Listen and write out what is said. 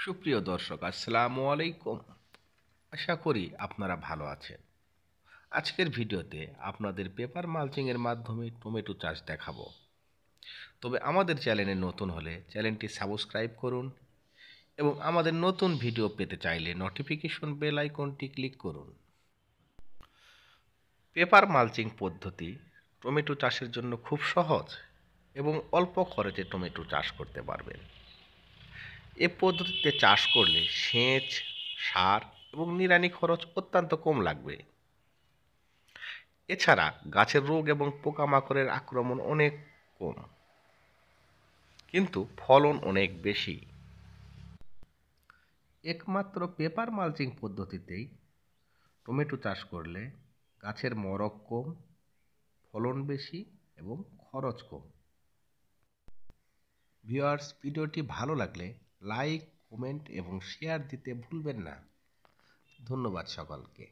সুপ্রিয় দর্শক, আসসালামু আলাইকুম। আশা করি আপনারা ভালো আছেন। আজকের ভিডিওতে আপনাদের পেপার মালচিংয়ের মাধ্যমে টমেটো চাষ দেখাবো। তবে আমাদের চ্যানেলে নতুন হলে চ্যানেলটি সাবস্ক্রাইব করুন এবং আমাদের নতুন ভিডিও পেতে চাইলে নোটিফিকেশন বেল আইকনটি ক্লিক করুন। পেপার মালচিং পদ্ধতি টমেটো চাষের জন্য খুব সহজ এবং অল্প খরচে টমেটো চাষ করতে পারবেন। এ পদ্ধতিতে চাষ করলে সেচ, সার এবং নিড়ানি খরচ অত্যন্ত কম লাগবে। এছাড়া গাছের রোগ এবং পোকামাকড়ের আক্রমণ অনেক কম, কিন্তু ফলন অনেক বেশি। একমাত্র পেপার মালচিং পদ্ধতিতেই টমেটো চাষ করলে গাছের মরক কম, ফলন বেশি এবং খরচ কম। ভিউয়ার্স, ভিডিওটি ভালো লাগলে লাইক, কমেন্ট এবং শেয়ার দিতে ভুলবেন না। ধন্যবাদ সকলকে।